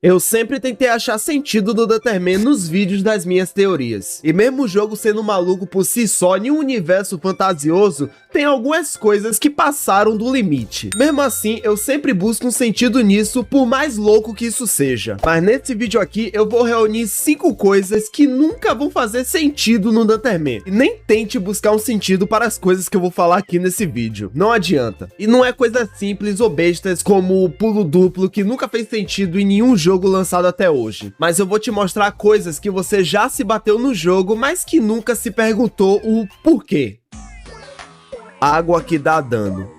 Eu sempre tentei achar sentido do Danterman nos vídeos das minhas teorias. E mesmo o jogo sendo maluco por si só em um universo fantasioso, tem algumas coisas que passaram do limite. Mesmo assim, eu sempre busco um sentido nisso, por mais louco que isso seja. Mas nesse vídeo aqui, eu vou reunir 5 coisas que nunca vão fazer sentido no Danterman. E nem tente buscar um sentido para as coisas que eu vou falar aqui nesse vídeo. Não adianta. E não é coisa simples ou bestas como o pulo duplo, que nunca fez sentido em nenhum jogo lançado até hoje. Mas eu vou te mostrar coisas que você já se bateu no jogo, mas que nunca se perguntou o porquê. Água que dá dano.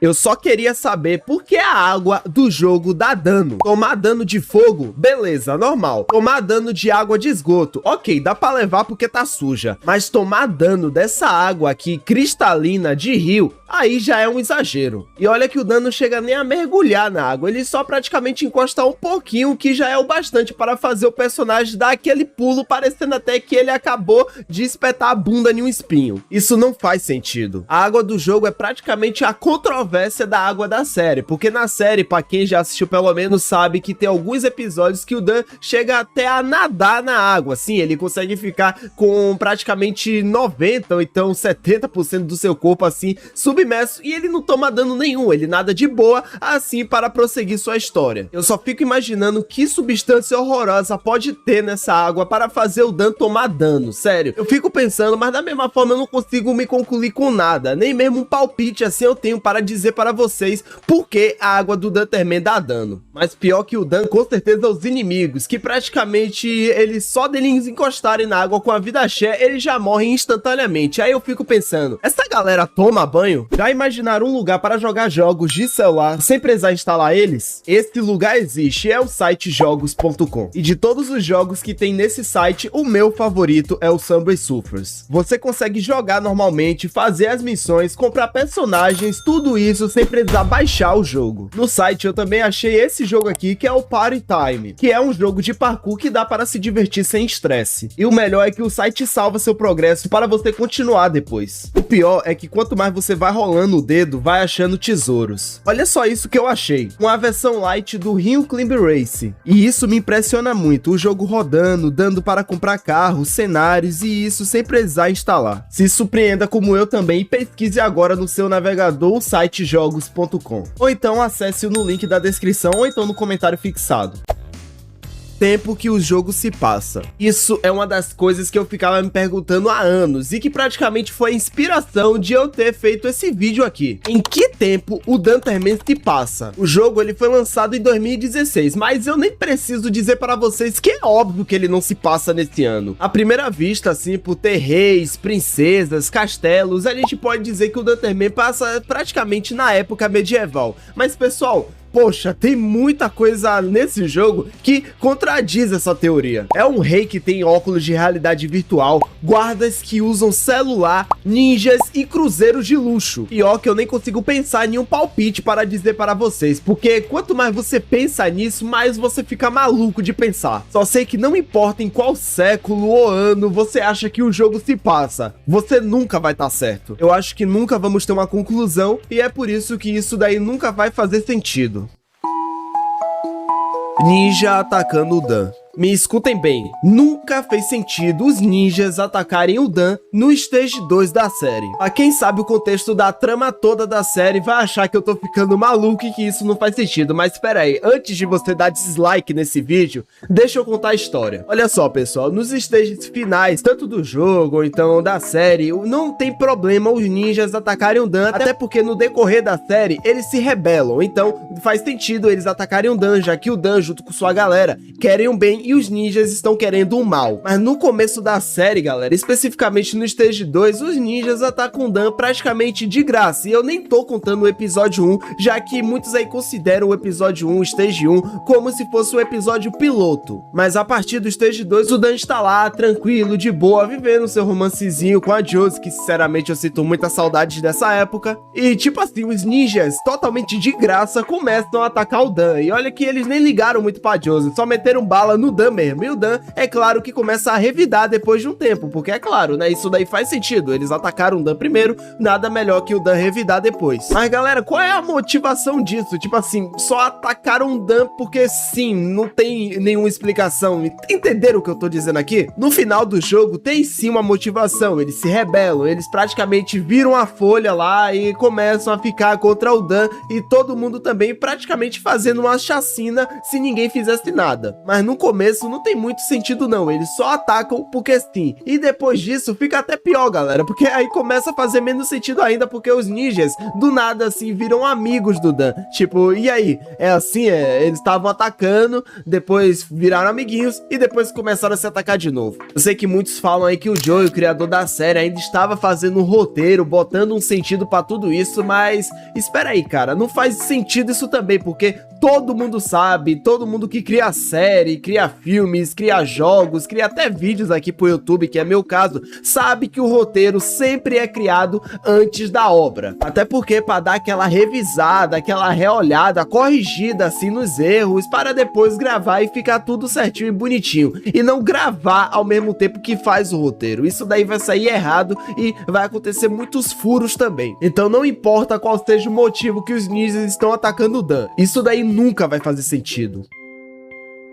Eu só queria saber por que a água do jogo dá dano. Tomar dano de fogo, beleza, normal. Tomar dano de água de esgoto, ok, dá pra levar porque tá suja. Mas tomar dano dessa água aqui, cristalina, de rio, aí já é um exagero. E olha que o dano chega nem a mergulhar na água, ele só praticamente encosta um pouquinho, que já é o bastante para fazer o personagem dar aquele pulo, parecendo até que ele acabou de espetar a bunda em um espinho. Isso não faz sentido. A água do jogo é praticamente a controvérsia da água da série, porque na série, pra quem já assistiu pelo menos, sabe que tem alguns episódios que o Dan chega até a nadar na água. Sim, ele consegue ficar com praticamente 90% ou então 70% do seu corpo assim submerso e ele não toma dano nenhum, ele nada de boa assim para prosseguir sua história. Eu só fico imaginando que substância horrorosa pode ter nessa água para fazer o Dan tomar dano, sério. Eu fico pensando, mas da mesma forma eu não consigo me concluir com nada, nem mesmo um palpite assim eu tenho para dizer para vocês por que a água do Danterman dá dano. Mas pior que o Dan, com certeza os inimigos, que praticamente eles só deles encostarem na água com a vida cheia, eles já morrem instantaneamente. Aí eu fico pensando, essa galera toma banho? Já imaginaram um lugar para jogar jogos de celular sem precisar instalar eles? Esse lugar existe, é o site jogos.com. E de todos os jogos que tem nesse site, o meu favorito é o Subway Surfers. Você consegue jogar normalmente, fazer as missões, comprar personagens, tudo isso sem precisar baixar o jogo. No site eu também achei esse jogo aqui, que é o Party Time, que é um jogo de parkour que dá para se divertir sem estresse. E o melhor é que o site salva seu progresso para você continuar depois. O pior é que quanto mais você vai rolando o dedo, vai achando tesouros. Olha só isso que eu achei, uma versão light do Rio Climb Race. E isso me impressiona muito, o jogo rodando, dando para comprar carros, cenários e isso sem precisar instalar. Se surpreenda como eu também e pesquise agora no seu navegador o site jogos.com. Ou então acesse no link da descrição ou então no comentário fixado. Tempo que o jogo se passa. Isso é uma das coisas que eu ficava me perguntando há anos e que praticamente foi a inspiração de eu ter feito esse vídeo aqui. Em que tempo o Danterman se passa? O jogo ele foi lançado em 2016, mas eu nem preciso dizer para vocês que é óbvio que ele não se passa nesse ano. À primeira vista, assim, por ter reis, princesas, castelos, a gente pode dizer que o Danterman passa praticamente na época medieval. Mas pessoal, poxa, tem muita coisa nesse jogo que contradiz essa teoria. É um rei que tem óculos de realidade virtual, guardas que usam celular, ninjas e cruzeiros de luxo. Pior que eu nem consigo pensar em um palpite para dizer para vocês, porque quanto mais você pensa nisso, mais você fica maluco de pensar. Só sei que não importa em qual século ou ano você acha que o jogo se passa, você nunca vai estar certo. Eu acho que nunca vamos ter uma conclusão e é por isso que isso daí nunca vai fazer sentido. Ninja atacando o Dan. Me escutem bem, nunca fez sentido os ninjas atacarem o Dan no Stage 2 da série. Pra quem sabe o contexto da trama toda da série vai achar que eu tô ficando maluco e que isso não faz sentido, mas espera aí, antes de você dar dislike nesse vídeo, deixa eu contar a história. Olha só pessoal, nos stages finais, tanto do jogo ou então da série, não tem problema os ninjas atacarem o Dan, até porque no decorrer da série eles se rebelam, então faz sentido eles atacarem o Dan, já que o Dan junto com sua galera querem o bem e os ninjas estão querendo o mal. Mas no começo da série, galera, especificamente no Stage 2, os ninjas atacam o Dan praticamente de graça. E eu nem tô contando o episódio 1, já que muitos aí consideram o episódio 1, Stage 1, como se fosse um episódio piloto. Mas a partir do Stage 2, o Dan está lá, tranquilo, de boa, vivendo seu romancezinho com a Josie, que sinceramente eu sinto muita saudade dessa época. E tipo assim, os ninjas, totalmente de graça, começam a atacar o Dan. E olha que eles nem ligaram muito pra Josie, só meteram bala no o Dan mesmo. E o Dan, é claro que começa a revidar depois de um tempo, porque é claro, né, isso daí faz sentido. Eles atacaram o Dan primeiro, nada melhor que o Dan revidar depois. Mas galera, qual é a motivação disso? Tipo assim, só atacaram o Dan porque sim, não tem nenhuma explicação. Entenderam o que eu tô dizendo aqui? No final do jogo tem sim uma motivação, eles se rebelam, eles praticamente viram a folha lá e começam a ficar contra o Dan e todo mundo também praticamente fazendo uma chacina se ninguém fizesse nada. Mas no começo não tem muito sentido não, eles só atacam porque sim. E depois disso fica até pior, galera, porque aí começa a fazer menos sentido ainda, porque os ninjas do nada assim viram amigos do Dan. Tipo, e aí? É assim, eles estavam atacando, depois viraram amiguinhos e depois começaram a se atacar de novo. Eu sei que muitos falam aí que o Joey, o criador da série, ainda estava fazendo um roteiro, botando um sentido pra tudo isso, mas espera aí, cara, não faz sentido isso também, porque todo mundo sabe, todo mundo que cria série, cria filmes, cria jogos, cria até vídeos aqui pro YouTube, que é meu caso, sabe que o roteiro sempre é criado antes da obra. Até porque para dar aquela revisada, aquela reolhada, corrigida assim nos erros, para depois gravar e ficar tudo certinho e bonitinho. E não gravar ao mesmo tempo que faz o roteiro. Isso daí vai sair errado e vai acontecer muitos furos também. Então não importa qual seja o motivo que os ninjas estão atacando o Dan. Isso daí nunca vai fazer sentido.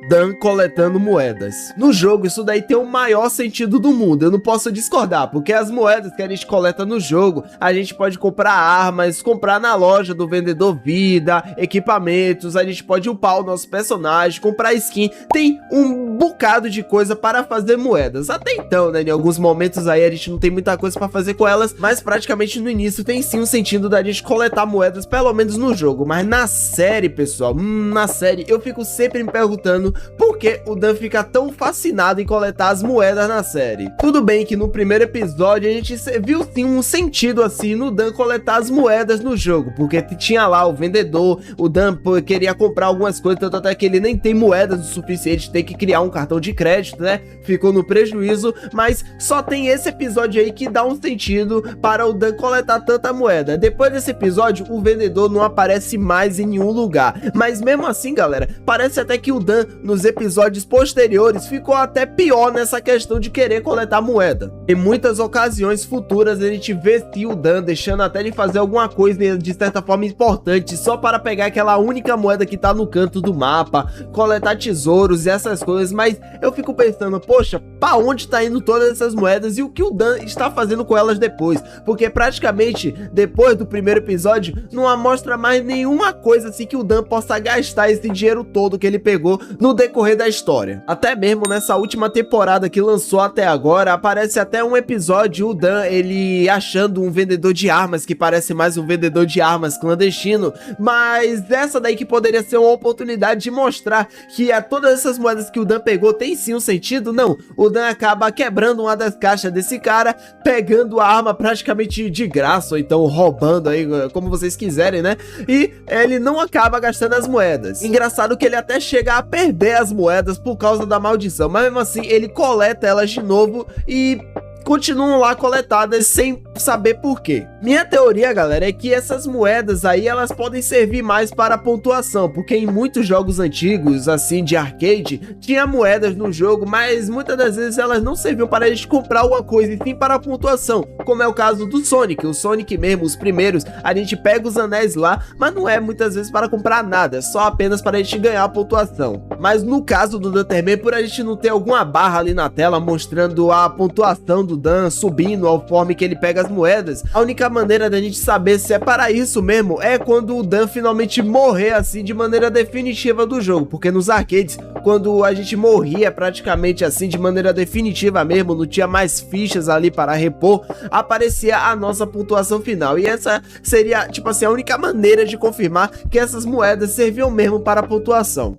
Dan coletando moedas. No jogo, isso daí tem o maior sentido do mundo, eu não posso discordar, porque as moedas que a gente coleta no jogo, a gente pode comprar armas, comprar na loja do vendedor vida, equipamentos, a gente pode upar o nosso personagem, comprar skin, tem um bocado de coisa para fazer moedas. Até então, né, em alguns momentos aí a gente não tem muita coisa para fazer com elas, mas praticamente no início tem sim um sentido da gente coletar moedas, pelo menos no jogo. Mas na série, pessoal, na série, eu fico sempre me perguntando por que o Dan fica tão fascinado em coletar as moedas na série. Tudo bem que no primeiro episódio a gente viu sim um sentido assim no Dan coletar as moedas no jogo, porque tinha lá o vendedor, o Dan queria comprar algumas coisas, tanto até que ele nem tem moedas o suficiente, tem que criar um cartão de crédito, né? Ficou no prejuízo, mas só tem esse episódio aí que dá um sentido para o Dan coletar tanta moeda. Depois desse episódio, o vendedor não aparece mais em nenhum lugar, mas mesmo assim, galera, parece até que o Dan nos episódios posteriores ficou até pior nessa questão de querer coletar moeda. Em muitas ocasiões futuras a gente vê o Dan deixando até de fazer alguma coisa de certa forma importante só para pegar aquela única moeda que tá no canto do mapa, coletar tesouros e essas coisas, mas eu fico pensando, poxa, pra onde tá indo todas essas moedas e o que o Dan está fazendo com elas depois? Porque praticamente depois do primeiro episódio não mostra mais nenhuma coisa assim que o Dan possa gastar esse dinheiro todo que ele pegou no decorrer da história. Até mesmo nessa última temporada que lançou até agora, aparece até um episódio, o Dan, ele achando um vendedor de armas, que parece mais um vendedor de armas clandestino, mas essa daí que poderia ser uma oportunidade de mostrar que todas essas moedas que o Dan pegou tem sim um sentido. Não, o Dan acaba quebrando uma das caixas desse cara, pegando a arma praticamente de graça, ou então roubando aí, como vocês quiserem, né? E ele não acaba gastando as moedas. Engraçado que ele até chega a perder as moedas por causa da maldição, mas mesmo assim ele coleta elas de novo e continuam lá coletadas sem saber por quê. Minha teoria, galera, é que essas moedas aí elas podem servir mais para pontuação, porque em muitos jogos antigos, assim, de arcade, tinha moedas no jogo, mas muitas das vezes elas não serviam para a gente comprar alguma coisa, e sim para a pontuação, como é o caso do Sonic. O Sonic mesmo, os primeiros, a gente pega os anéis lá, mas não é muitas vezes para comprar nada, só apenas para a gente ganhar a pontuação. Mas no caso do Dan também, por a gente não ter alguma barra ali na tela mostrando a pontuação do Dan subindo ao conforme que ele pega as moedas, a única maneira da gente saber se é para isso mesmo é quando o Dan finalmente morrer assim de maneira definitiva do jogo, porque nos arcades, quando a gente morria praticamente assim de maneira definitiva mesmo, não tinha mais fichas ali para repor, aparecia a nossa pontuação final, e essa seria, tipo assim, a única maneira de confirmar que essas moedas serviam mesmo para a pontuação.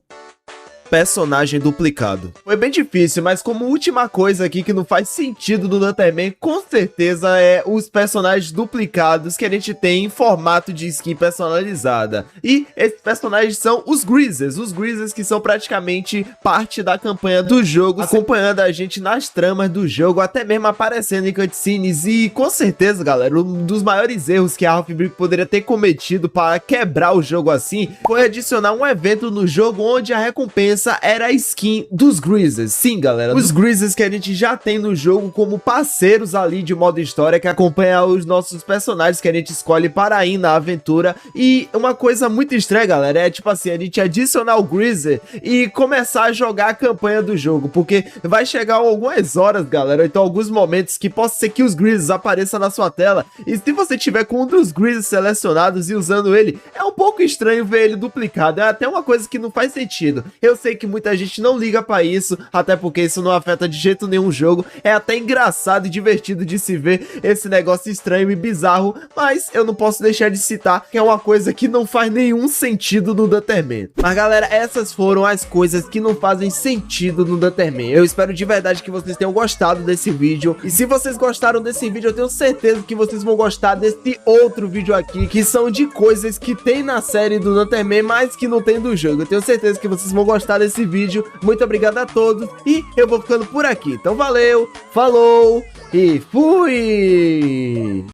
Personagem duplicado. Foi bem difícil, mas como última coisa aqui que não faz sentido do Lanterman, com certeza é os personagens duplicados que a gente tem em formato de skin personalizada. E esses personagens são os Greasers que são praticamente parte da campanha do jogo, acompanhando a gente nas tramas do jogo, até mesmo aparecendo em cutscenes. E com certeza, galera, um dos maiores erros que a Half Brick poderia ter cometido para quebrar o jogo assim, foi adicionar um evento no jogo onde a recompensa essa era a skin dos Greasers. Sim, galera, os Greasers que a gente já tem no jogo como parceiros ali de modo história, que acompanha os nossos personagens que a gente escolhe para ir na aventura. E uma coisa muito estranha, galera, é tipo assim, a gente adicionar o Greaser e começar a jogar a campanha do jogo, porque vai chegar algumas horas, galera, então alguns momentos que possa ser que os Greasers apareçam na sua tela, e se você tiver com um dos Greasers selecionados e usando ele, é um pouco estranho ver ele duplicado, é até uma coisa que não faz sentido. Eu sei que muita gente não liga pra isso, até porque isso não afeta de jeito nenhum o jogo, é até engraçado e divertido de se ver esse negócio estranho e bizarro, mas eu não posso deixar de citar que é uma coisa que não faz nenhum sentido no Dutterman. Mas galera, essas foram as coisas que não fazem sentido no Dutterman. Eu espero de verdade que vocês tenham gostado desse vídeo, e se vocês gostaram desse vídeo, eu tenho certeza que vocês vão gostar desse outro vídeo aqui, que são de coisas que tem na série do Dutterman, mas que não tem do jogo. Eu tenho certeza que vocês vão gostar desse vídeo. Muito obrigado a todos, e eu vou ficando por aqui. Então valeu, falou e fui!